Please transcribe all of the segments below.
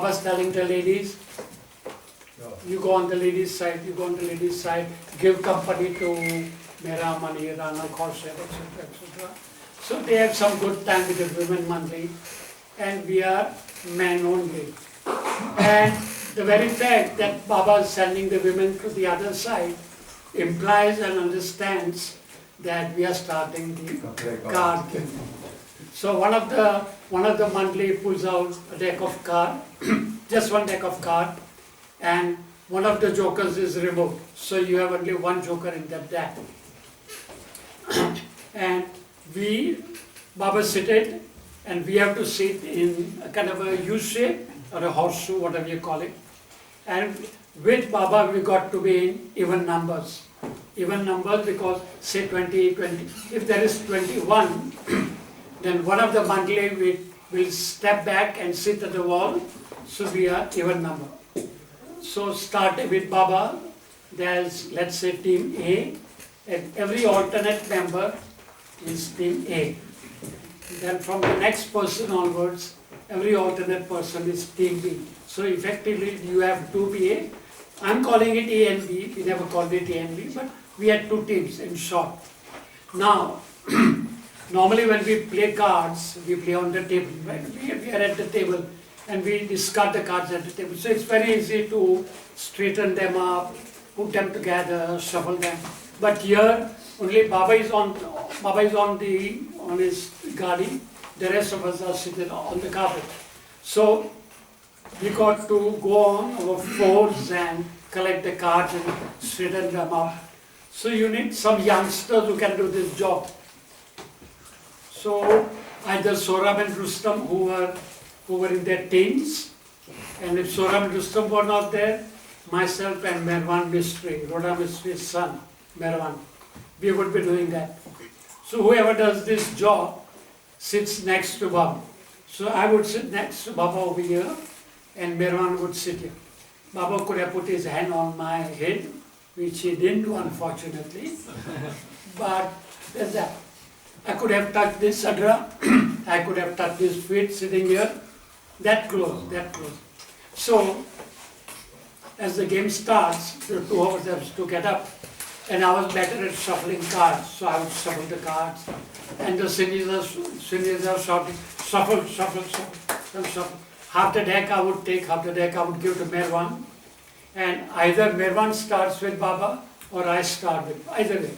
Baba's telling the ladies, you go on the ladies' side, give company to Mera Mani, Rana, Khorshid, etc., etc. So they have some good time with the women monthly, and we are men only. And the very fact that Baba is sending the women to the other side implies and understands that we are starting the card game. So one of the monthly pulls out a deck of card, just one deck of card, and one of the jokers is removed. So you have only one joker in that deck. And Baba seated, and we have to sit in a kind of a U shape or a horseshoe, whatever you call it. And with Baba, we got to be in even numbers. Even numbers because, say 20. If there is 21, then one of the monthly will step back and sit at the wall, so we are even number. So starting with Baba, there's, let's say, team A, and every alternate member is team A. Then from the next person onwards, every alternate person is team B. So effectively, you have two BA. I'm calling it A and B. We never called it A and B, but we had two teams in short. Now, normally when we play cards, we play on the table, right? We are at the table and we discard the cards at the table. So it's very easy to straighten them up, put them together, shuffle them. But here, only Baba is on his gadi. The rest of us are sitting on the carpet. So we got to go on our fours and collect the cards and straighten them up. So you need some youngsters who can do this job. So either Sohrab and Rustam who were in their teens, and if Sohrab and Rustam were not there, myself and Merwan Mistry, Rhoda Mistry's son, Merwan, we would be doing that. So whoever does this job sits next to Baba. So I would sit next to Baba over here, and Merwan would sit here. Baba could have put his hand on my head, which he didn't do, unfortunately. But there's that. I could have touched this sadra, I could have touched his feet sitting here, that close. So, as the game starts, the two of us have to get up, and I was better at shuffling cards, so I would shuffle the cards, and the seniors are shouting, shuffle. Half the deck I would take, half the deck I would give to Merwan, and either Merwan starts with Baba, or I start with, either way.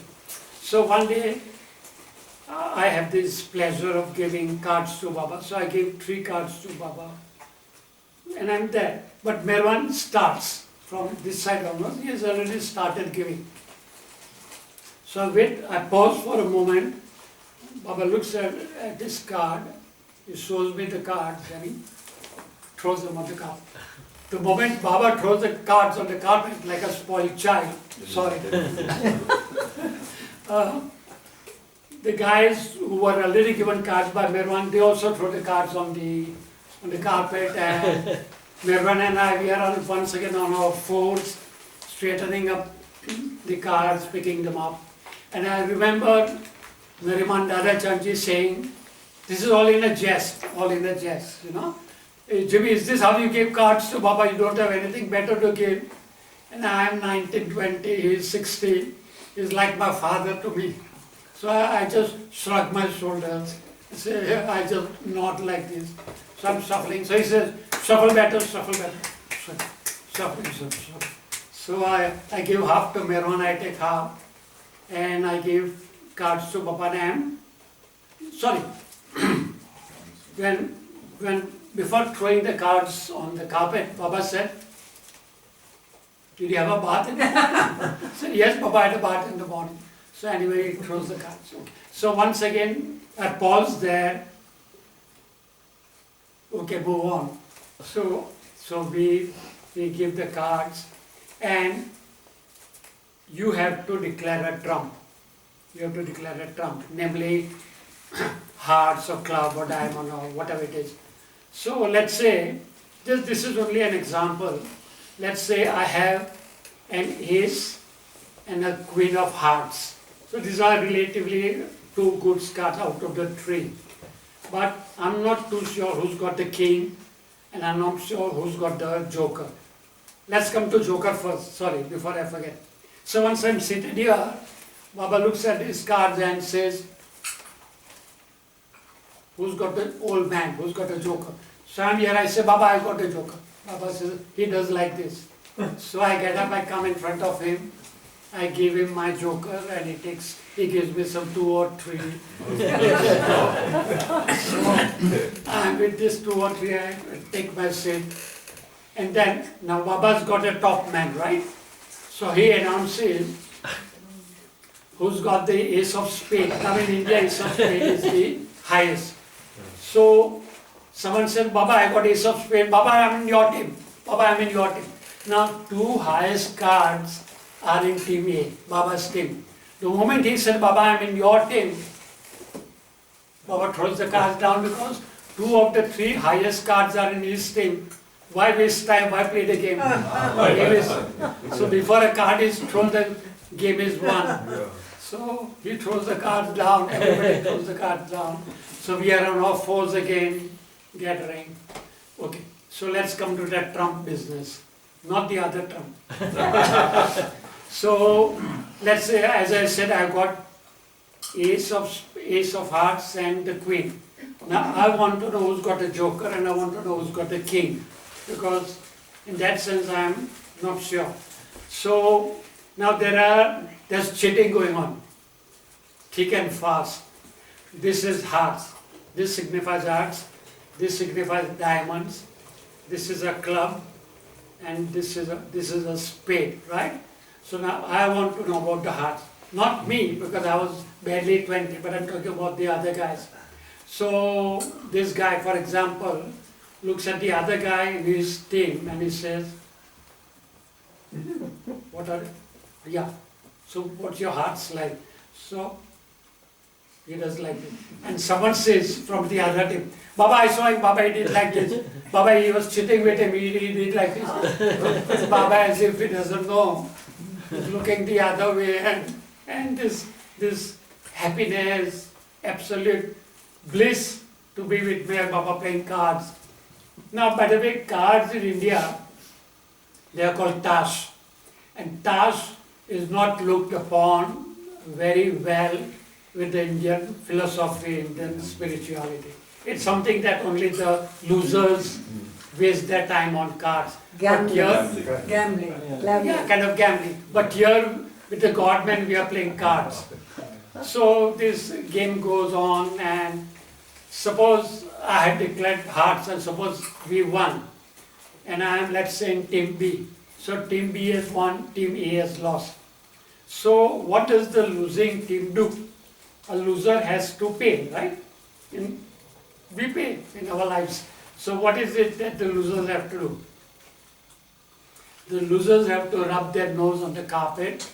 So one day, I have this pleasure of giving cards to Baba, so I gave 3 cards to Baba, and I'm there. But Merwan starts from this side onwards, he has already started giving. So I pause for a moment, Baba looks at this card, he shows me the cards, and he throws them on the carpet. The moment Baba throws the cards on the carpet like a spoiled child, sorry. The guys who were already given cards by Merwan, they also throw the cards on the carpet, and Merwan and I, we are once again on our fours, straightening up the cards, picking them up. And I remember Nariman Dada Chanji saying, this is all in a jest, you know. Hey, Jimmy, is this how you give cards to Baba? You don't have anything better to give? And I am 19, 20, he's 60, he's like my father to me. So I just shrug my shoulders, say, I just nod like this. So I'm shuffling. So he says, shuffle better. Shuffle. So I give half to Merwan, I take half. And I give cards to Baba and sorry. Before throwing the cards on the carpet, Baba said, did you have a bath in the morning? I said, yes, Baba had a bath in the morning. So anyway, he throws the cards. So once again, I pause there. Okay, move on. So we give the cards, and you have to declare a trump. Namely hearts or club or diamond or whatever it is. So let's say, this is only an example. Let's say I have an ace and a queen of hearts. So these are relatively 2 good cards out of the 3. But I'm not too sure who's got the king and I'm not sure who's got the joker. Let's come to joker first, sorry, before I forget. So once I'm seated here, Baba looks at his cards and says, who's got the old man, who's got a joker? So I'm here, I say, Baba, I got a joker. Baba says, he does like this. So I get up, I come in front of him, I give him my joker and he gives me some 2 or 3. And with this 2 or 3, I take my seat. And then, now Baba's got a top man, right? So he announces who's got the ace of spade. Now in India, ace of spade is the highest. So someone said, Baba, I got ace of spade. Baba, I'm in your team. Baba, I'm in your team. Now 2 highest cards are in team A, Baba's team. The moment he said, Baba, I'm in your team, Baba throws the cards down because 2 of the 3 highest cards are in his team. Why waste time? Why play the game? So before a card is thrown, the game is won. So he throws the cards down, everybody throws the cards down. So we are on our fours again, gathering. Okay, so let's come to that trump business, not the other trump. So let's say, as I said, I got ace of hearts and the queen. Now I want to know who's got a joker and I want to know who's got a king, because in that sense I am not sure. So now there's cheating going on, thick and fast. This is hearts. This signifies hearts. This signifies diamonds. This is a club, and this is a spade, right? So now I want to know about the hearts. Not me, because I was barely 20, but I'm talking about the other guys. So this guy, for example, looks at the other guy in his team and he says, what are, yeah, so what's your hearts like? So he does like this. And someone says from the other team, Baba, I saw him, Baba, he did like this. Baba, he was cheating with him, he did like this. Baba, as if he doesn't know, he's looking the other way, and this happiness, absolute bliss to be with me and Baba playing cards. Now, by the way, cards in India, they are called tash. And tash is not looked upon very well with the Indian philosophy, Indian spirituality. It's something that only the losers waste their time on cards. Gambling. Gambling. Yeah, kind of gambling. But here, with the Godman, we are playing cards. So this game goes on, and suppose I had declared hearts, and suppose we won. And I am, let's say, in team B. So team B has won, team A has lost. So what does the losing team do? A loser has to pay, right? We pay in our lives. So what is it that the losers have to do? The losers have to rub their nose on the carpet.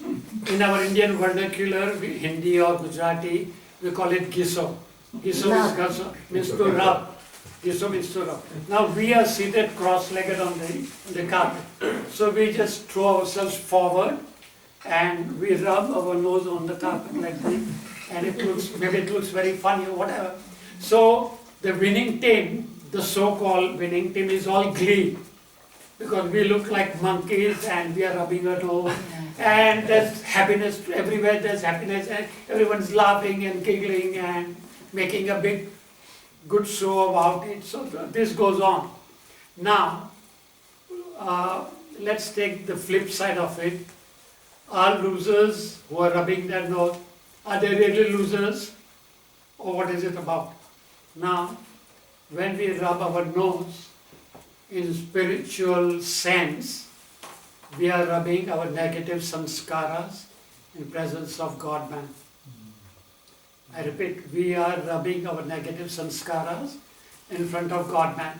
In our Indian vernacular, Hindi or Gujarati, we call it giso. Giso means to rub. Giso means to rub. Now we are seated cross-legged on the carpet. So we just throw ourselves forward and we rub our nose on the carpet like this. And maybe it looks very funny or whatever. So the winning team, the so-called winning team, is all glee, because we look like monkeys and we are rubbing our nose, and there's happiness everywhere. There's happiness, and everyone's laughing and giggling and making a big, good show about it. So this goes on. Now, let's take the flip side of it. Are losers who are rubbing their nose, are they really losers, or what is it about? Now, when we rub our nose, in spiritual sense, we are rubbing our negative samskaras in presence of God-man. I repeat, we are rubbing our negative samskaras in front of God-man.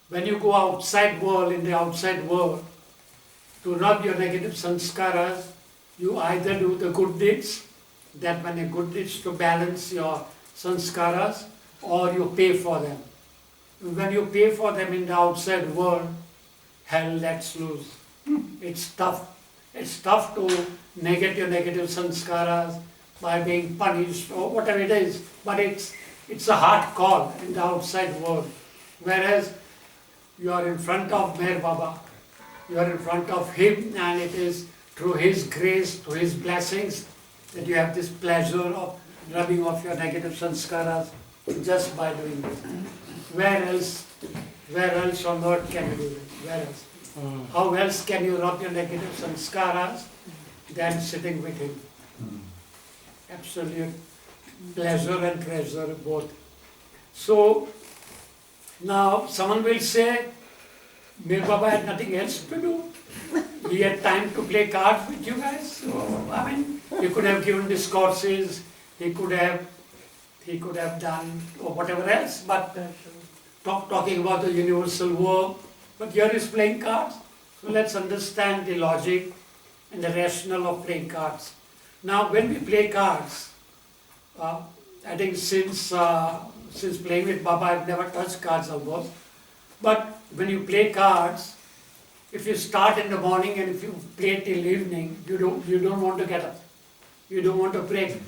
When you go outside world, in the outside world, to rub your negative samskaras, you either do the good deeds, that many good deeds to balance your sanskaras, or you pay for them. When you pay for them in the outside world, hell lets loose. It's tough. It's tough to negate your negative sanskaras by being punished or whatever it is. But it's a hard call in the outside world. Whereas you are in front of Meher Baba, you are in front of him, and it is through his grace, through his blessings, that you have this pleasure of rubbing off your negative sanskaras just by doing this. Where else on earth can you do this? Where else? How else can you rub your negative sanskaras than sitting with him? Absolute pleasure and treasure both. So now someone will say, Meher Baba had nothing else to do. He had time to play cards with you guys. So, I mean, he could have given discourses, he could have done or whatever else, but talking about the universal work. But here is playing cards. So let's understand the logic and the rationale of playing cards. Now, when we play cards, I think since playing with Baba, I've never touched cards almost. But when you play cards, if you start in the morning and if you play till evening, you don't want to get up. You don't want to break.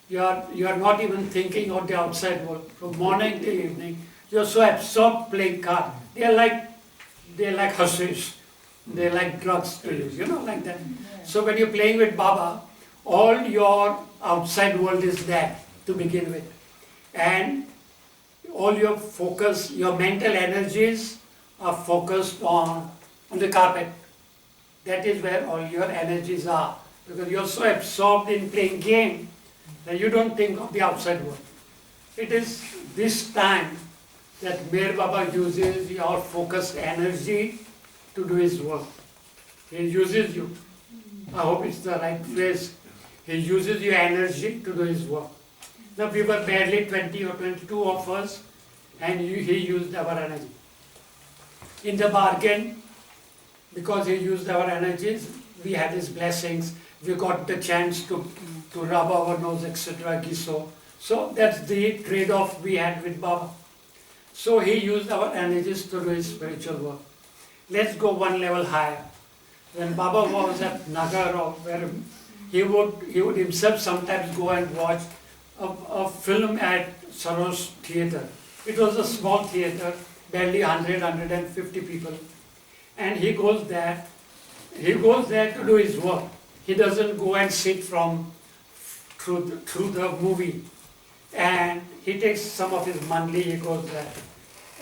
You are not even thinking of the outside world. From morning till evening, you are so absorbed playing cards. They are like hashish. They are like drugs to you, like that. So when you're playing with Baba, all your outside world is there to begin with. And all your focus, your mental energies are focused on the carpet. That is where all your energies are. Because you're so absorbed in playing game that you don't think of the outside world. It is this time that Meher Baba uses your focused energy to do his work. He uses you. I hope it's the right phrase. He uses your energy to do his work. Now we were barely 20 or 22 of us, and he used our energy. In the bargain, because he used our energies, we had his blessings, we got the chance to rub our nose, etc. So that's the trade-off we had with Baba. So he used our energies to do his spiritual work. Let's go one level higher. When Baba was at Nagar, or where he would himself sometimes go and watch a film at Sarosh Theatre. It was a small theatre, barely 150 people. And he goes there to do his work. He doesn't go and sit through the movie. And he takes some of his monthly, he goes there.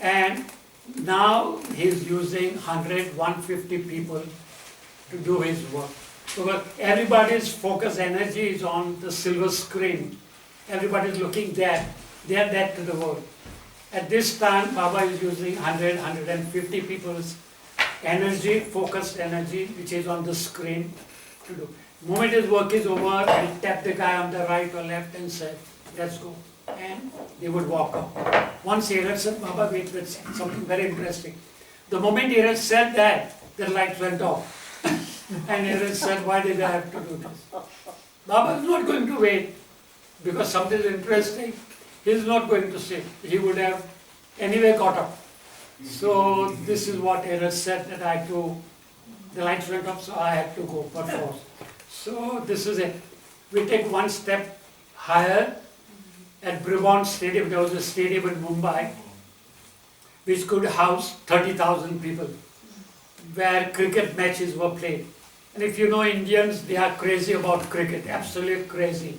And now he's using 150 people to do his work. Because everybody's focus energy is on the silver screen. Everybody's looking there. They are there to the world. At this time, Baba is using 150 people's energy, focused energy, which is on the screen to do. The moment his work is over, he'll tap the guy on the right or left and say, let's go. And they would walk up. Once he said, Baba, wait, something very interesting. The moment he said that, the lights went off. And he said, why did I have to do this? Baba is not going to wait because something is interesting. He is not going to sit. He would have anyway got up. So this is what Eras said, that I had to, the lights went off, so I had to go for force. So this is it. We take one step higher. At Bribond Stadium, there was a stadium in Mumbai which could house 30,000 people, where cricket matches were played. And if you know Indians, they are crazy about cricket, absolutely crazy,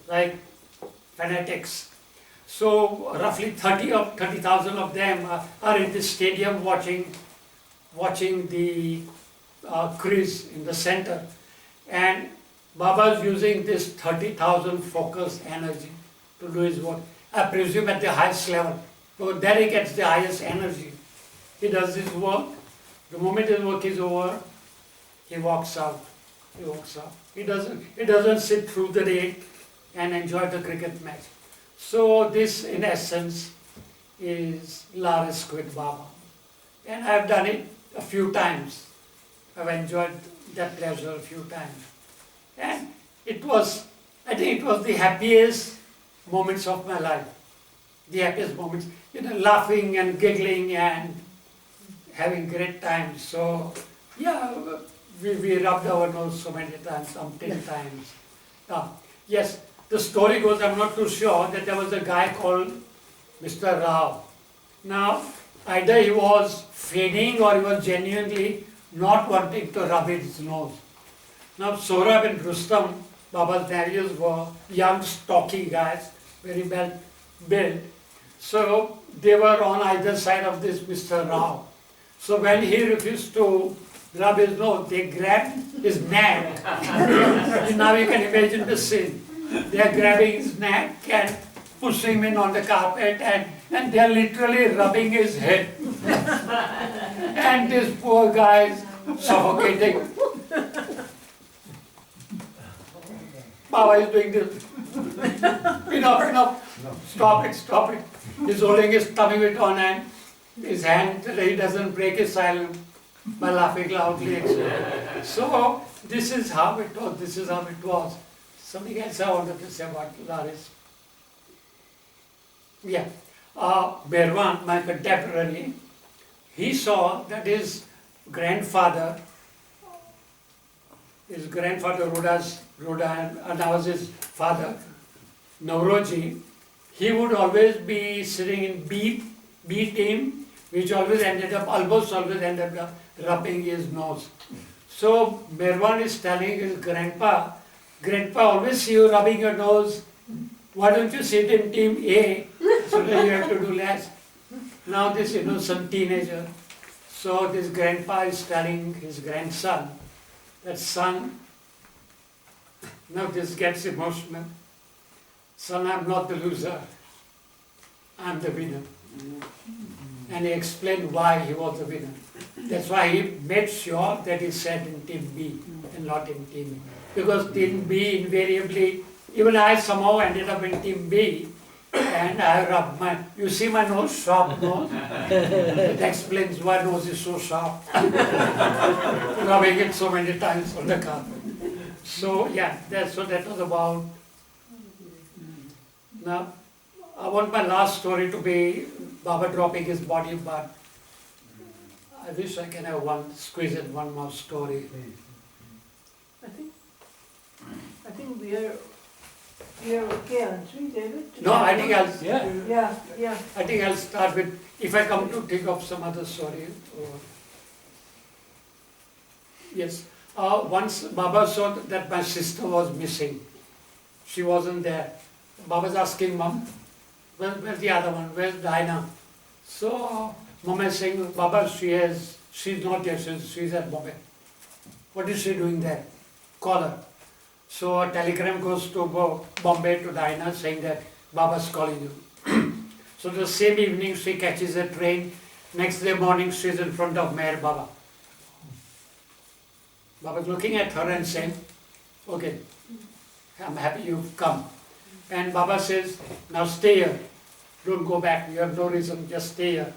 like fanatics. So roughly 30,000 of them are in the stadium watching the crease in the center. And Baba is using this 30,000 focused energy to do his work. I presume at the highest level, because there he gets the highest energy. He does his work. The moment his work is over, he walks out. He walks out. He doesn't sit through the day and enjoy the cricket match. So this, in essence, is La Risk with Baba. And I've done it a few times. I've enjoyed that pleasure a few times. And I think it was the happiest moments of my life. The happiest moments, laughing and giggling and having great times. So, yeah, we rubbed our nose so many times, some 10 times. Yes, the story goes, I'm not too sure, that there was a guy called Mr. Rao. Now, either he was feigning or he was genuinely not wanting to rub his nose. Now Sohrab and Rustam, Baba's nephews, were young, stocky guys, very well built. So they were on either side of this Mr. Rao. So when he refused to rub his nose, they grabbed his neck. Now you can imagine the scene. They are grabbing his neck and pushing him on the carpet, and they are literally rubbing his head. And this poor guy is suffocating. Baba is doing this. Enough. Stop it. He's holding his tummy with one hand, his hand, so that he doesn't break his silence by laughing loudly. So, this is how it was. Something else I wanted to say about Laris. Yeah. Berwan, my contemporary, he saw that his grandfather Roda, and I was his father, Nauroji, he would always be sitting in B team, which almost always ended up rubbing his nose. So Merwan is telling his grandpa always see you rubbing your nose, why don't you sit in team A, so that you have to do less. Now this innocent teenager, so this grandpa is telling his grandson, that son, now this gets emotional. Son, I'm not the loser, I'm the winner. And he explained why he was the winner. That's why he made sure that he sat in team B and not in team A. Because team B invariably, even I somehow ended up in team B, and I rubbed you see my nose, sharp nose? It explains why nose is so sharp. Rubbing it so many times on the carpet. So yeah, that was about. Now, I want my last story to be Baba dropping his body, but I wish I can have squeeze in one more story. I think we are okay, aren't we, David? No, I think Yeah. I think I'll start with, if I come to think of some other story. Yes, once Baba saw that my sister was missing. She wasn't there. Baba's asking Mom, where's the other one? Where's Dinah? So Mom is saying, Baba, she's not here, she's at Bombay. What is she doing there? Call her. So a telegram goes to Bombay to Dinah saying that Baba's calling you. So the same evening she catches a train. Next day morning she's in front of Meher Baba. Baba's looking at her and saying, okay, I'm happy you've come. And Baba says, now stay here. Don't go back. You have no reason, just stay here.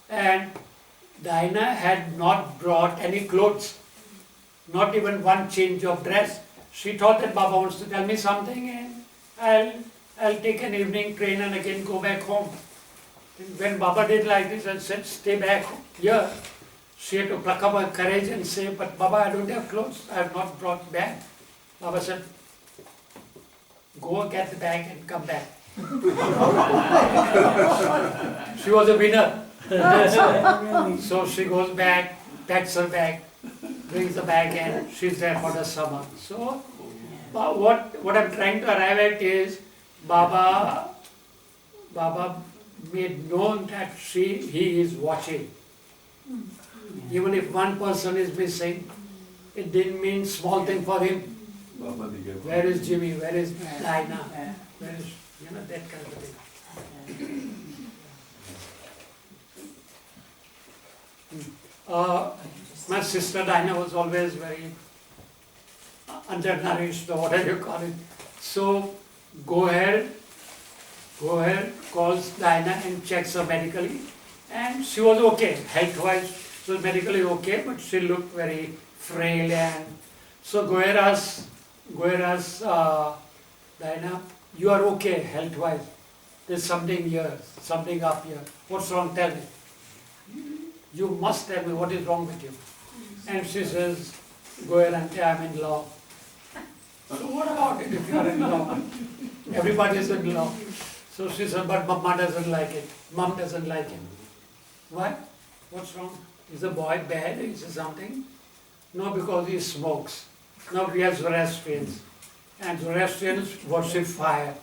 And Dinah had not brought any clothes, not even one change of dress. She thought that Baba wants to tell me something and I'll take an evening train and again go back home. And when Baba did like this and said, stay back here, she had to pluck up her courage and say, but Baba, I don't have clothes. I have not brought bag. Baba said, go get the bag and come back. She was a winner. So she goes back, packs her bag, brings the bag, and she's there for the summer. So what I'm trying to arrive at is Baba made known that he is watching. Even if one person is missing, it didn't mean small thing for him. Where is Jimmy? Where is Dinah? Where is, that kind of thing. My sister Dinah was always very undernourished, or whatever you call it. So go ahead, calls Dinah and checks her medically. And she was okay, health-wise, she was medically okay, but she looked very frail. And so Goher asks Dinah, you are okay health-wise. There's something here, something up here. What's wrong? Tell me. You must tell me what is wrong with you. And she says, Goher auntie, I'm in law. So what about it if you are in law? Everybody is in law. So she said, but Mama doesn't like it. Mom doesn't like it. Why? What's wrong? Is the boy bad? Is it something? No, because he smokes. Now we are Zoroastrians. And Zoroastrians worship fire.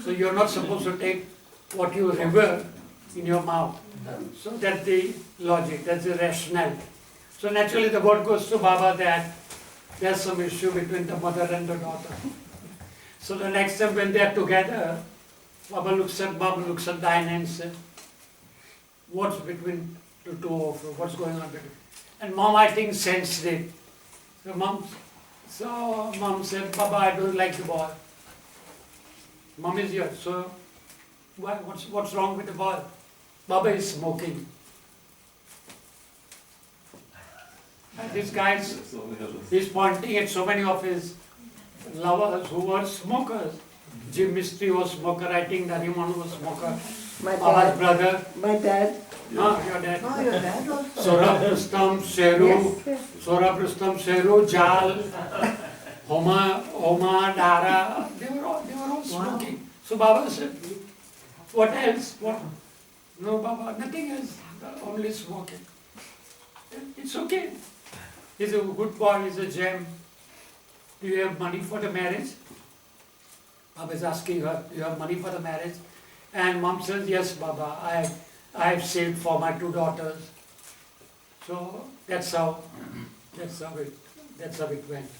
So you're not supposed to take what you revere in your mouth. So that's the logic, that's the rationale. So naturally the word goes to Baba that there's some issue between the mother and the daughter. So the next time when they're together, Baba looks at Mom, looks at Diana and says, what's between the two of you? What's going on between? And Mom, I think, sensed it. So Mom said, Baba, I don't like the boy. Mom is here, so what's wrong with the boy? Baba is smoking. And this guy is pointing at so many of his lovers who were smokers. Jim Mistry was smoker, I think Nariman was smoker. My Baba's dad. brother. My dad. Your dad. Oh, your dad also? Saurabh Rustam, Sheru, Yes, yes. Saurabh Rustam, Sheru, Jal, Homa, Dara, they were all smoking. So Baba said, what else? What? No, Baba, nothing else, only smoking. It's okay. He's a good boy, he's a gem. Do you have money for the marriage? Baba is asking her, do you have money for the marriage? And Mom says, yes, Baba, I have saved for my two daughters. So that's how it went.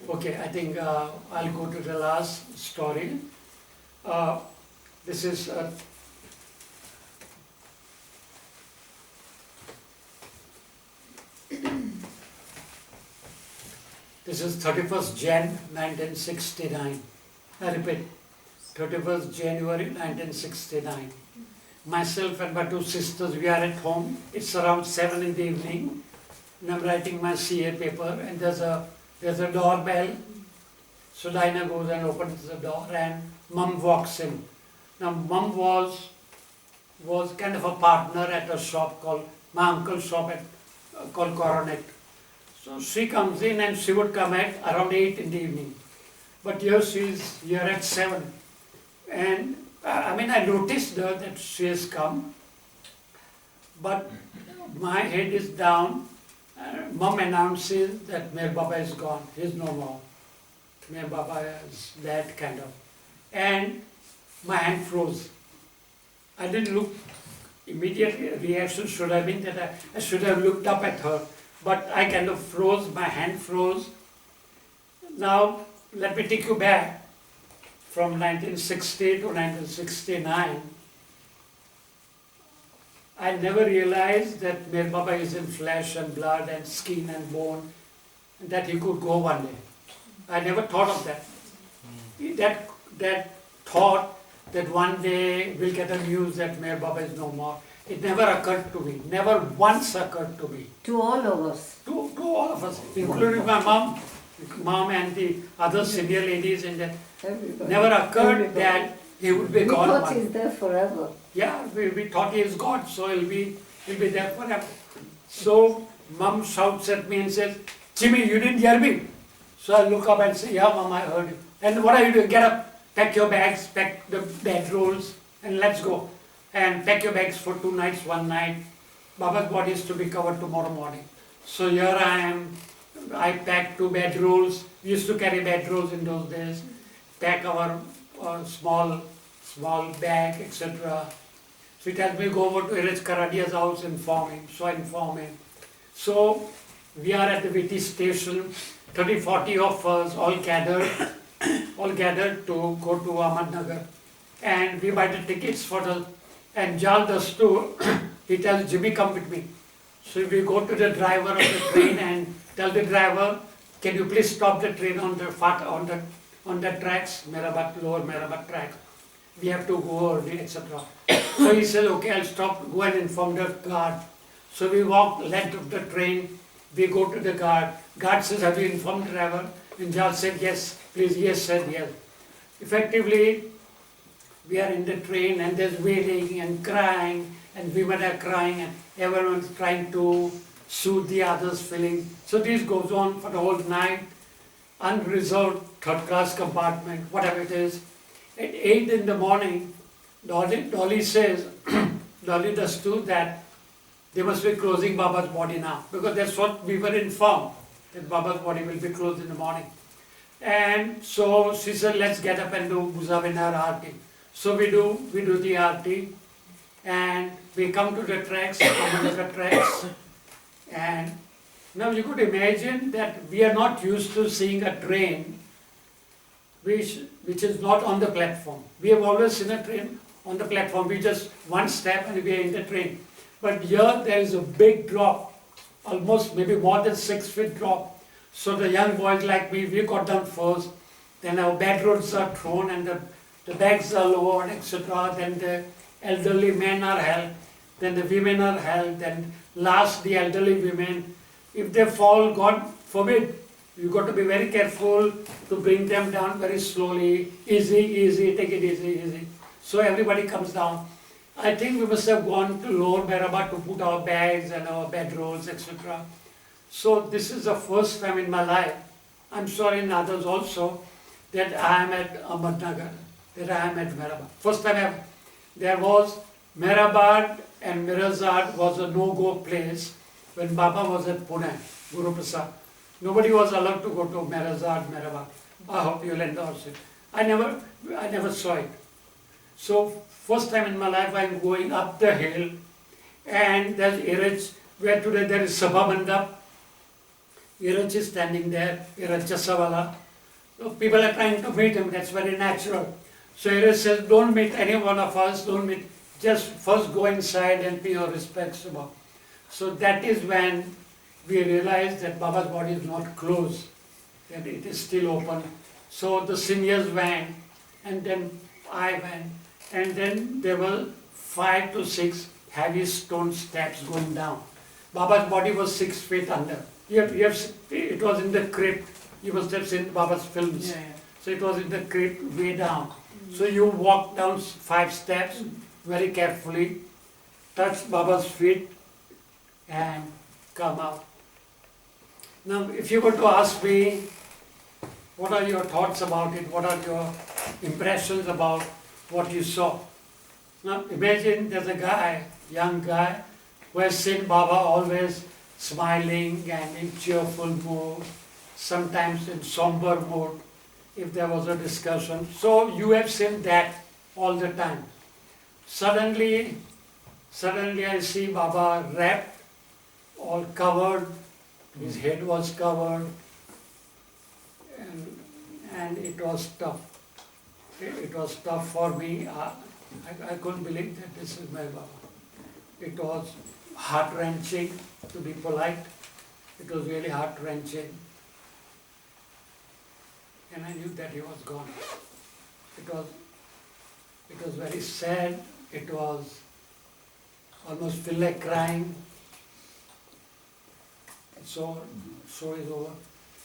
Okay, I think I'll go to the last story. This is this is 31st Jan 1969. I repeat, 31st January 1969. Myself and my two sisters, we are at home. It's around 7 in the evening, and I'm writing my CA paper, and there's a doorbell. So Dinah goes and opens the door, and Mum walks in. Now Mum was kind of a partner at a shop called, my uncle's shop called Coronet. So she comes in, and she would come at around 8 in the evening. But here she is here at 7. And I noticed her that she has come, but my head is down. Mom announces that Meher Baba is gone, he's no more. Meher Baba is that kind of. And my hand froze. I didn't look, immediate reaction should have been that I should have looked up at her, but I kind of froze, my hand froze. Now, let me take you back. From 1960 to 1969, I never realized that Meher Baba is in flesh and blood and skin and bone, and that he could go one day. I never thought of that. That thought that one day we'll get a news that Meher Baba is no more, it never occurred to me, never once occurred to me. To all of us. To all of us, including my mom and the other senior ladies, and that Everybody. never occurred Everybody. that he would be We gone thought one. he's there forever. Yeah, we thought he is God, so he'll be there forever. So Mom shouts at me and says, Jimmy, you didn't hear me? So I look up and say, yeah, Mom, I heard you. And what are you doing? Get up, pack your bags, pack the bedrolls, and let's go. And pack your bags for 2 nights, 1 night. Baba's body is to be covered tomorrow morning. So here I am. I packed 2 bedrolls. We used to carry bedrolls in those days. Pack our small bag, etc. So he tells me, go over to Erich Karadia's house, inform him. So I inform him. So we are at the VT station, 30-40 of us all gathered to go to Ahmednagar. And we buy the tickets for and Jal does too. He tells Jimmy, come with me. So we go to the driver of the train and tell the driver, can you please stop the train on the tracks, Lower Merabat tracks. We have to go early, etc. So he says, okay, I'll stop, go and inform the guard. So we walk length of the train, we go to the guard. Guard says, have you informed the driver? And Jal said, yes, please, yes, said yes. Effectively, we are in the train and there's wailing and crying, and women are crying, and everyone's trying to soothe the other's feeling. So this goes on for the whole night, unresolved, third-class compartment, whatever it is. At 8 in the morning, Dolly says, Dolly does too, that they must be closing Baba's body now, because that's what we were informed, that Baba's body will be closed in the morning. And so she said, let's get up and do Bhusavinar Aarti. So we do the Aarti, and we come to the tracks, Amarnagar tracks, and now you could imagine that we are not used to seeing a train which is not on the platform. We have always seen a train on the platform. We just one step and we are in the train. But here there is a big drop, almost maybe more than 6 feet drop. So the young boys like me, we got down first. Then our bedrolls are thrown and the bags are lowered, etc. Then the elderly men are held. Then the women are held. Then last the elderly women. If they fall, God forbid, you got to be very careful to bring them down very slowly, easy, take it easy. So everybody comes down. I think we must have gone to Lower Mehrabad to put our bags and our bedrolls, etc. So this is the first time in my life, I'm sure in others also, that I am at Ahmednagar, that I am at Mehrabad. First time ever. There was Mehrabad and Mirzad was a no-go place when Baba was at Pune, Guru Prasad. Nobody was allowed to go to Mehrabad. I hope you'll endorse it. I never saw it. So first time in my life I'm going up the hill, and there's Iraj, where today there is Sabha Mandap. Iraj is standing there, Iraj Jasawala. So people are trying to meet him, that's very natural. So Iraj says, don't meet any one of us, don't meet, just first go inside and pay your respects to Baba. So that is when we realized that Baba's body is not closed, that it is still open. So the seniors went, and then I went, and then there were 5 to 6 heavy stone steps going down. Baba's body was 6 feet under. It was in the crypt. You must have seen Baba's films. Yeah. So it was in the crypt way down. So you walk down 5 steps very carefully, touch Baba's feet, and come out. Now, if you were to ask me, what are your thoughts about it? What are your impressions about what you saw? Now, imagine there's a guy, young guy, who has seen Baba always smiling and in cheerful mood, sometimes in somber mood, if there was a discussion. So you have seen that all the time. Suddenly I see Baba wrapped, all covered, his head was covered, and it was tough. It was tough for me. I couldn't believe that this is my Baba. It was heart-wrenching, to be polite. It was really heart-wrenching. And I knew that he was gone. It was very sad. It was almost feel like crying. So is over.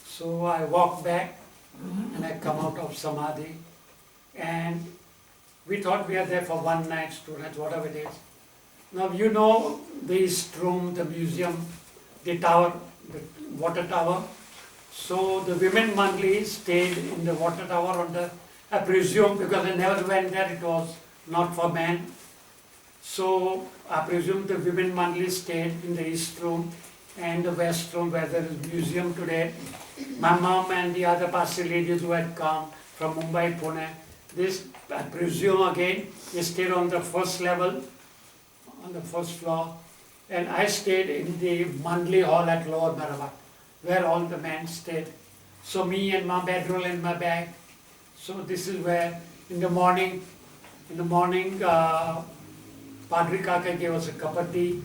So I walked back and I come out of Samadhi, and we thought we are there for 1 night, 2 nights, whatever it is. Now you know the East Room, the museum, the tower, the water tower. So the women monthly stayed in the water tower on the, I presume, because I never went there, it was not for men. So I presume the women monthly stayed in the East Room and the West Room where there is museum today. My mom and the other Parsi ladies who had come from Mumbai, Pune, this, I presume again, they stayed on the first level, on the first floor, and I stayed in the Mandli Hall at Lower Mehrabad, where all the men stayed. So me and my bedroll and my bag. So this is where in the morning, Padri Kaka gave us a cup of tea.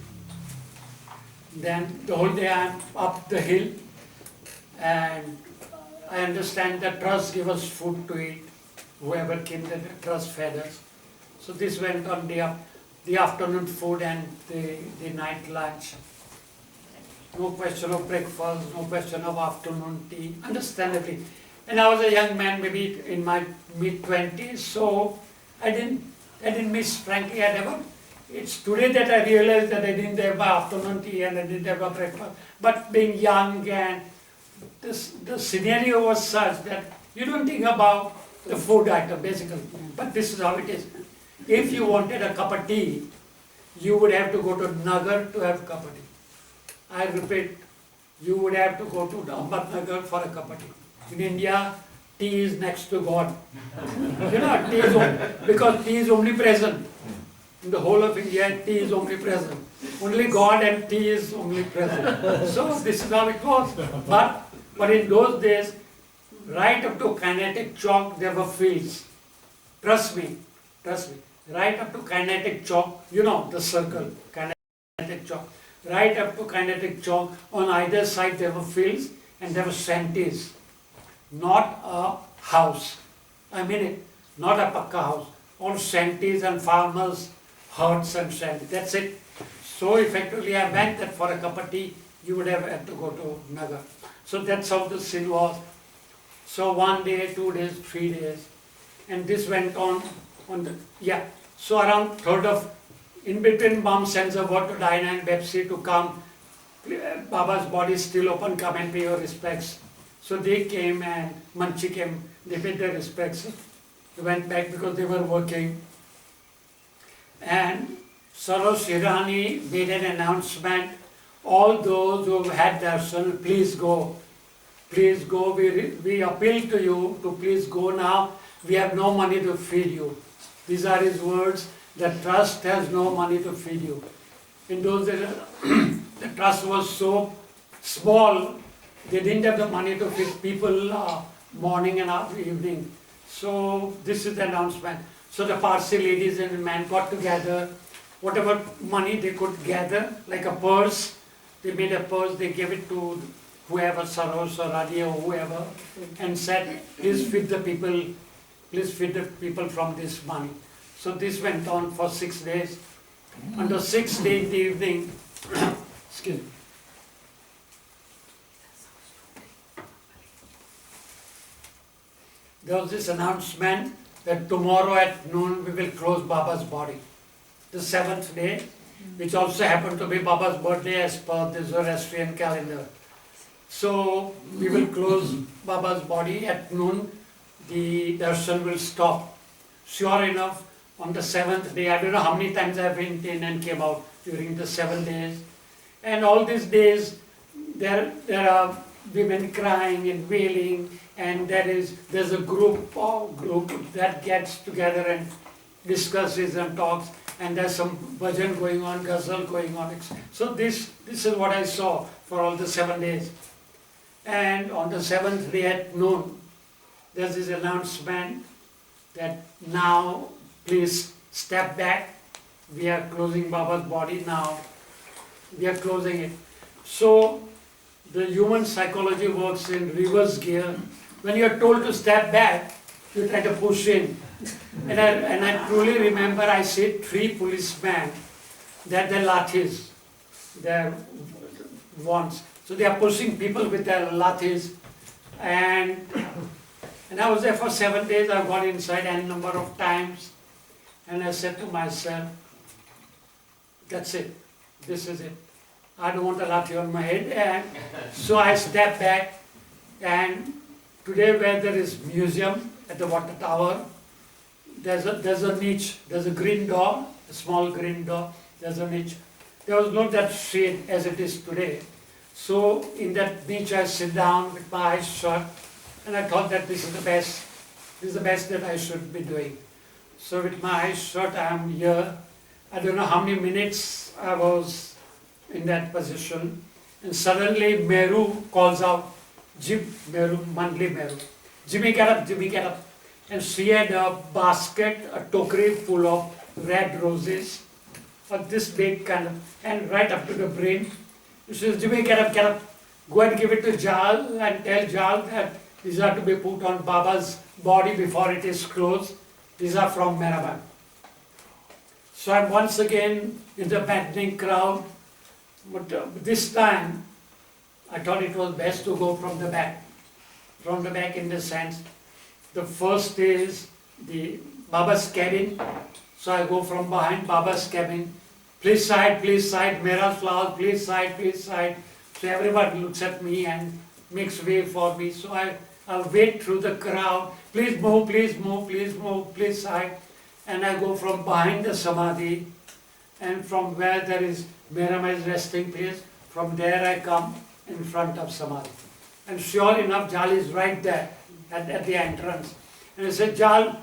Then the whole day I'm up the hill, and I understand that trust give us food to eat. Whoever came, the trust fed us. So this went on the afternoon food and the night lunch. No question of breakfast, no question of afternoon tea, understandably. And I was a young man, maybe in my mid-20s, so I didn't miss, frankly, it's today that I realized that I didn't have afternoon tea and I didn't have a breakfast. But being young, and the scenario was such that you don't think about the food item, basically. But this is how it is. If you wanted a cup of tea, you would have to go to Nagar to have cup of tea. I repeat, you would have to go to Ahmednagar for a cup of tea. In India, tea is next to God. You know, tea is because tea is omnipresent. In the whole of India, tea is omnipresent. Only God and tea is omnipresent. So this is how it was. But in those days, right up to Kinetic Chalk, there were fields. Trust me. Right up to Kinetic Chalk, you know, the circle, Kinetic Chalk. Right up to Kinetic Chalk, on either side there were fields and there were shanties. Not a house. I mean it, not a pakka house. All shanties and farmers, huts and shanties. That's it. So effectively I meant that for a cup of tea, you would have had to go to Nagar. So that's how the scene was. So 1 day, 2 days, 3 days. And this went on the, yeah. So around 3rd of, in between Mom sends a word to Diana and Betsy to come. Baba's body is still open, come and pay your respects. So they came and Manchi came, they paid their respects. They went back because they were working. And Sarosh Hirani made an announcement. All those who had their son, please go. Please go. We appeal to you to please go now. We have no money to feed you. These are his words. The trust has no money to feed you. In those days, the trust was so small, they didn't have the money to feed people morning and evening. So this is the announcement. So the Parsi ladies and men got together, whatever money they could gather, like a purse, they made a purse, they gave it to whoever, Sarosh or Radhi or whoever, and said, please feed the people from this money. So this went on for 6 days. On the 6th day in the evening, excuse me, there was this announcement that tomorrow at noon we will close Baba's body. The 7th day, which also happened to be Baba's birthday as per the Zoroastrian calendar. So we will close Baba's body at noon, the darshan will stop. Sure enough, on the 7th day, I don't know how many times I went in and came out during the 7 days. And all these days, there are women crying and wailing, and there's a group that gets together and discusses and talks, and there's some bhajan going on, ghazal going on. So this is what I saw for all the 7 days. And on the 7th day at noon, there's this announcement that now please step back. We are closing Baba's body now. We are closing it. So the human psychology works in reverse gear. When you are told to step back, you try to push in. And I truly remember I see 3 policemen, they're lathis, they're wands. So they are pushing people with their lathis. And I was there for 7 days. I got inside any number of times. And I said to myself, that's it. This is it. I don't want a lathi on my head. And so I stepped back. And today where there is museum at the water tower, there's a niche. There's a green door, a small green door. There's a niche. There was not that shade as it is today. So in that niche I sit down with my eyes shut. And I thought that this is the best. This is the best that I should be doing. So with my eyes shut, I am here. I don't know how many minutes I was in that position. And suddenly Meru calls out, Meru, Mandli Meru. Jimmy, get up, Jimmy, get up. And she had a basket, a tokri full of red roses, of this big kind of, and right up to the brim. She says, Jimmy, get up, get up. Go and give it to Jal and tell Jal that these are to be put on Baba's body before it is closed. These are from Mehrabad. So I'm once again in the maddening crowd, but this time I thought it was best to go from the back. From the back in the sense, the first is the Baba's cabin. So I go from behind Baba's cabin. Please side, Mera flowers, please side. So everybody looks at me and makes way for me. So I wait through the crowd. Please move, please side. And I go from behind the Samadhi and from where there is Meramai's resting place, from there I come in front of Samadhi. And sure enough, Jal is right there at the entrance. And I said, Jal,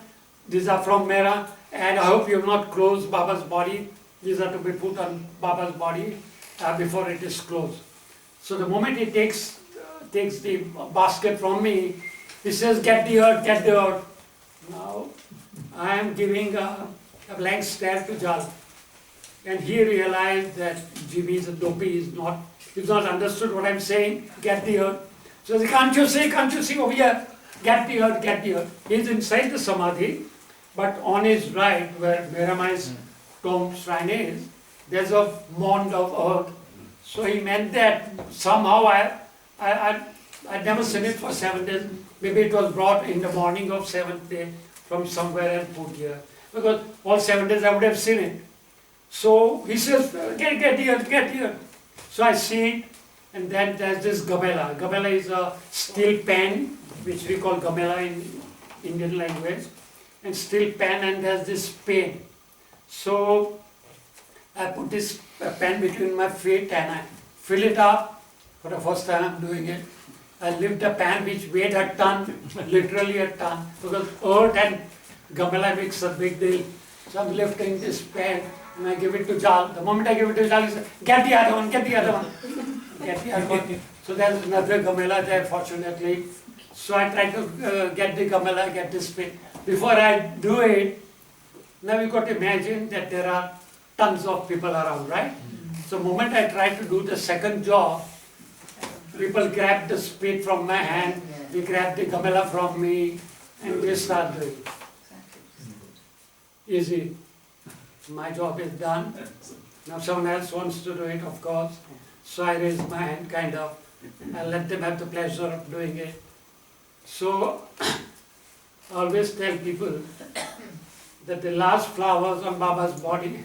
these are from Mera, and I hope you have not closed Baba's body. These are to be put on Baba's body before it is closed. So the moment he takes the basket from me, he says, get the earth, get the earth. Now, I am giving a blank stare to Jal. And he realized that Jimmy is a dopey, he's not understood what I'm saying, get the earth. So he said, can't you see over here, get the earth, get the earth. He's inside the Samadhi, but on his right, where Meramai's tomb shrine is, there's a mound of earth. So he meant that somehow I'd never seen it for 7 days. Maybe it was brought in the morning of 7th day from somewhere and put here. Because all 7 days I would have seen it. So he says, get here. So I see it, and then there's this gamela. Gamela is a steel pen, which we call gamela in Indian language, and steel pen, and there's this pen. So I put this pen between my feet and I fill it up. For the first time I'm doing it. I lift the pan which weighed a ton, literally a ton, because earth and gamela makes a big deal. So I'm lifting this pan and I give it to Jal. The moment I give it to Jal, he says, get the other one, get the other one. Get the other one. So there's another gamela there, fortunately. So I try to get the gamela, get this pan. Before I do it, now you've got to imagine that there are tons of people around, right? So the moment I try to do the second job, people grab the spade from my hand, they grab the gamela from me, and they start doing it. Easy. My job is done. Now someone else wants to do it, of course. So I raise my hand, kind of. I let them have the pleasure of doing it. So I always tell people that the last flowers on Baba's body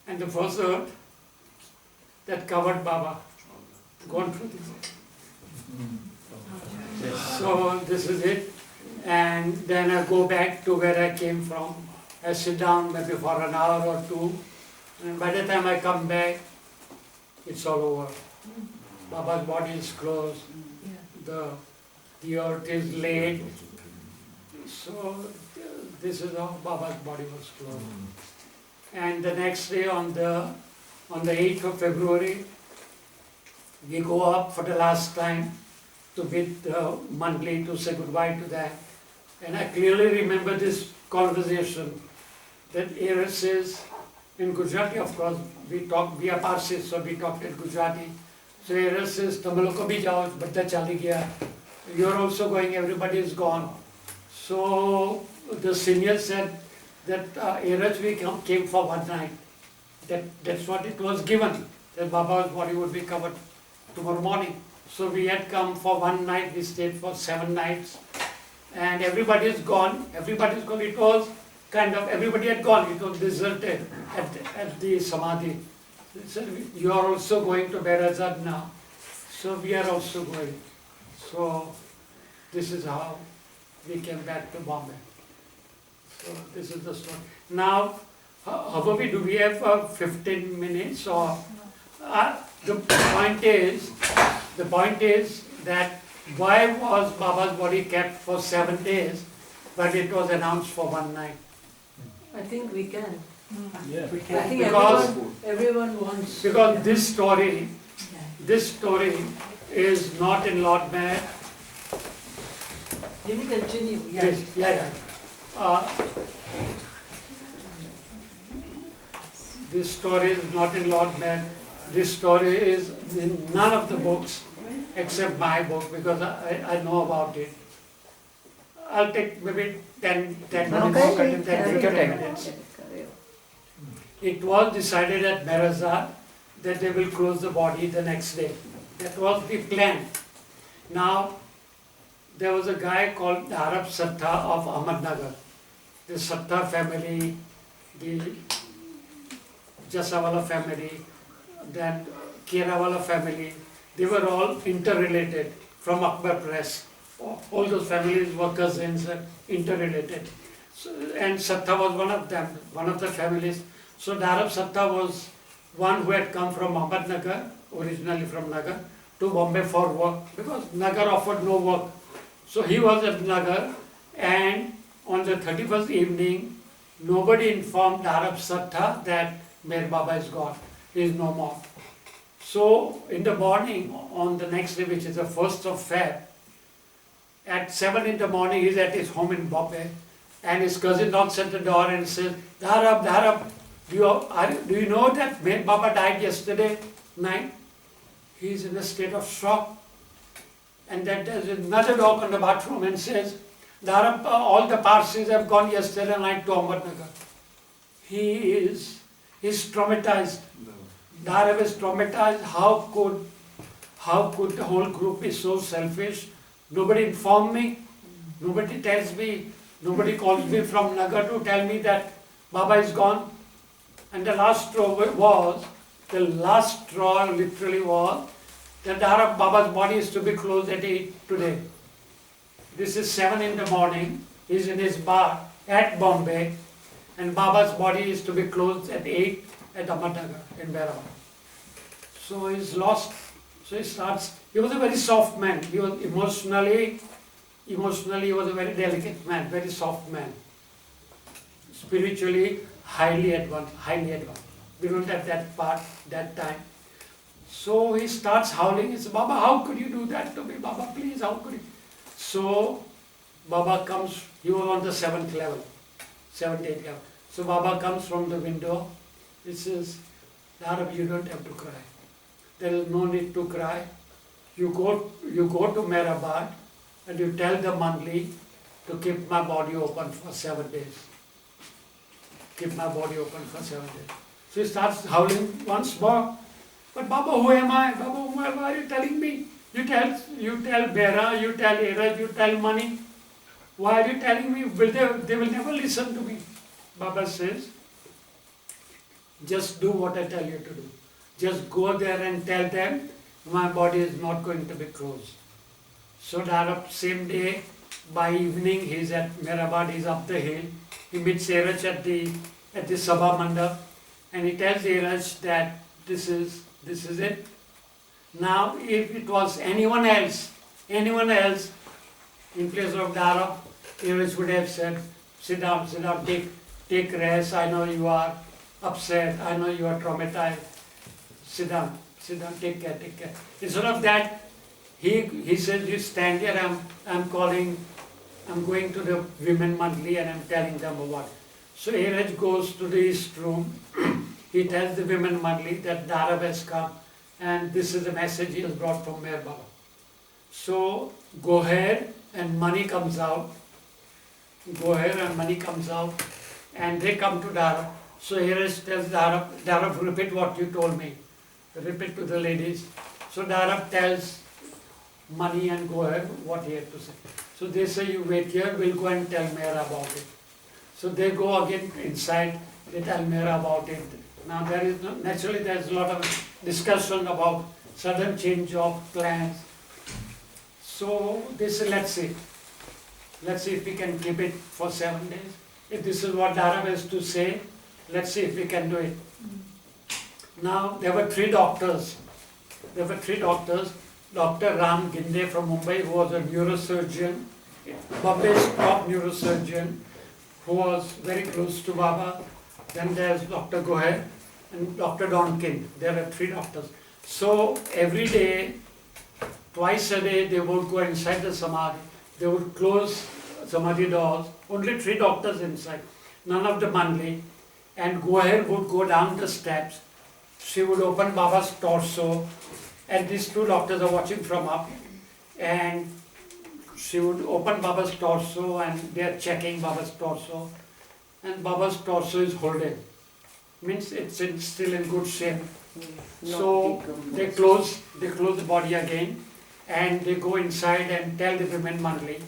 and the first earth that covered Baba, gone through this. So this is it. And then I go back to where I came from. I sit down maybe for an hour or two. And by the time I come back, it's all over. Baba's body is closed. The earth is laid. So this is how Baba's body was closed. And the next day on the 8th of February, we go up for the last time to bid Mandli to say goodbye to them. And I clearly remember this conversation that Era says, in Gujarati, of course, we are Parsis, so we talked in Gujarati. So Era says, "Tum log ko bhi jao, badda chali gaya. You're also going, everybody is gone." So the senior said that Eraj we came for one night. That's what it was given, that Baba's body would be covered tomorrow morning. So we had come for one night, we stayed for 7 nights. And everybody is gone, it was kind of, everybody had gone, it was deserted at the Samadhi. They said, you are also going to Berazad now. So we are also going. So this is how we came back to Bombay. So this is the story. Now, Havavi, do we have 15 minutes or? The point is that why was Baba's body kept for 7 days, but it was announced for one night? I think we can. Yeah. I think Because- everyone wants. Because this story is not in Lord Mayor. Let me continue, yes. Yeah. This story is not in Lord Mayor. This story is in none of the books except my book, because I know about it. I'll take maybe 10 minutes, 10 minutes. It was decided at Merazad that they will close the body the next day. That was the plan. Now, there was a guy called the Arab Satta of Ahmednagar. The Satta family, the Jasawala family, then Kerawala family, they were all interrelated from Akbar Press. All those families were cousins, interrelated. So, and Satta was one of them, one of the families. So Darab Satta was one who had come from Ahmednagar, originally from Nagar, to Bombay for work, because Nagar offered no work. So he was at Nagar, and on the 31st evening, nobody informed Darab Satta that Meher Baba is gone, he is no more. So in the morning, on the next day, which is the 1st of Feb, at 7 in the morning, he's at his home in Bombay, and his cousin knocks at the door and says, Darab, do you know that Meher Baba died yesterday night? He is in a state of shock. And then there's another dog on the bathroom and says, Darab, all the Parsis have gone yesterday night to Ahmednagar. He's traumatized. Darab is traumatized. How could the whole group be so selfish? Nobody informed me. Nobody tells me. Nobody calls me from Nagar to tell me that Baba is gone. And the last straw literally was that Darab Baba's body is to be closed at 8 today. This is 7 in the morning. He's in his bar at Bombay, and Baba's body is to be closed at 8 at Ahmednagar in Behram. So he's lost. So he was a very soft man. He was emotionally he was a very delicate man, very soft man. Spiritually, highly advanced. We don't have that time. So he starts howling. He says, Baba, how could you do that to me? Baba, please, how could you? So Baba comes, he was on the 7th level, 7th, 8th level. So Baba comes from the window. He says, Darab, you don't have to cry. There is no need to cry. You go to Meherabad and you tell the Mandli to keep my body open for 7 days. Keep my body open for 7 days. So he starts howling once more. But Baba, who am I? Baba, who are you telling me? You tell Behra, you tell Eraj, you tell Mani. Why are you telling me? They will never listen to me. Baba says, just do what I tell you to do. Just go there and tell them my body is not going to be closed. So Darab, same day, by evening, he's at Meherabad, he's up the hill. He meets Eraj at the Sabha Mandap, and he tells Eraj that this is it. Now, if it was anyone else, in place of Darab, Eraj would have said, sit down, take rest, I know you are upset, I know you are traumatized, sit down, take care. Instead of that, he says, you stand here, I'm going to the women monthly and I'm telling them about it. So Eraj goes to the east room, he tells the women monthly that Darab has come and this is the message he has brought from Meher Baba. So Goher and Mani comes out, and they come to Darab. So Eraj tells Darab, repeat what you told me. Repeat to the ladies. So Darab tells Mani and Goher what he had to say. So they say, you wait here, we'll go and tell Meher about it. So they go again inside, they tell Meher about it. Now naturally there's a lot of discussion about sudden change of plans. So they say, let's see if we can keep it for 7 days. If this is what Darab has to say, let's see if we can do it. Now there were 3 doctors. Dr. Ram Ginde from Mumbai, who was a neurosurgeon, Bombay's top neurosurgeon, who was very close to Baba. Then there's Dr. Goher and Dr. Donkin. There are 3 doctors. So every day, twice a day, they would go inside the Samadhi. They would close Samadhi doors. Only 3 doctors inside. None of the Mandli. And Goher would go down the steps. She would open Baba's torso. And these 2 doctors are watching from up. And she would open Baba's torso and they are checking Baba's torso. And Baba's torso is holding. Means it's still in good shape. So they close the body again and they go inside and tell the women Mandli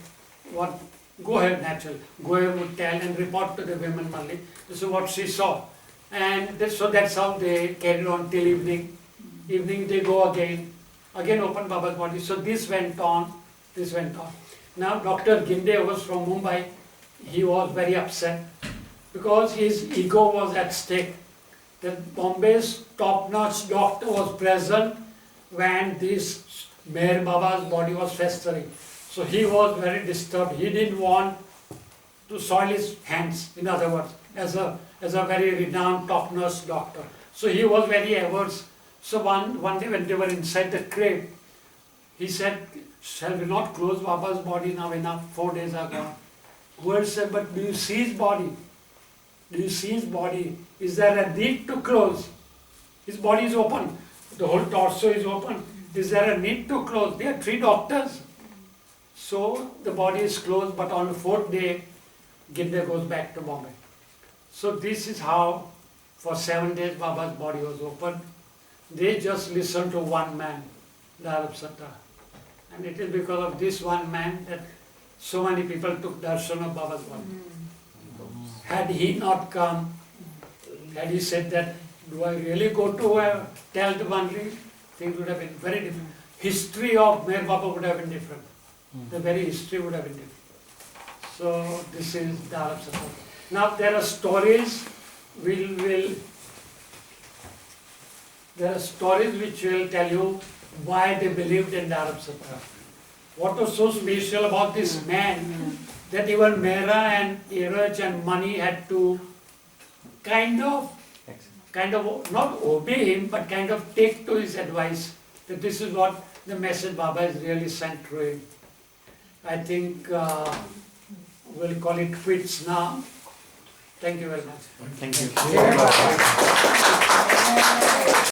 what Goher naturally. Goher would tell and report to the women Mandli. This is what she saw. And so that's how they carried on till evening. Evening they go again open Baba's body. So this went on. Now Dr. Ginde was from Mumbai. he was very upset because his ego was at stake. That Bombay's top-notch doctor was present when this Meher Baba's body was festering. So he was very disturbed. He didn't want to soil his hands, in other words, as a very renowned top-notch doctor. So he was very averse. So one day when they were inside the grave, he said, shall we not close Baba's body now? Enough, 4 days are gone. Whoever said, but do you see his body? Do you see his body? Is there a need to close? His body is open. The whole torso is open. Is there a need to close? There are 3 doctors. So the body is closed, but on the 4th day, Ginde goes back to Bombay. So this is how for 7 days Baba's body was open. They just listened to one man, Dalab Satta. And it is because of this one man that so many people took darshan of Baba's body. Had he not come, had he said that, do I really go to tell the Banri? Things would have been very different. History of Meher Baba would have been different. The very history would have been different. So this is Dalab Satta. Now there are stories there are stories which will tell you why they believed in Dalab Satta. What was so special about this man that even Mehra and Iraj and Mani had to kind of not obey him, but kind of take to his advice that this is what the message Baba is really sent through him. I think we'll call it quits now. Thank you very much. Thank you.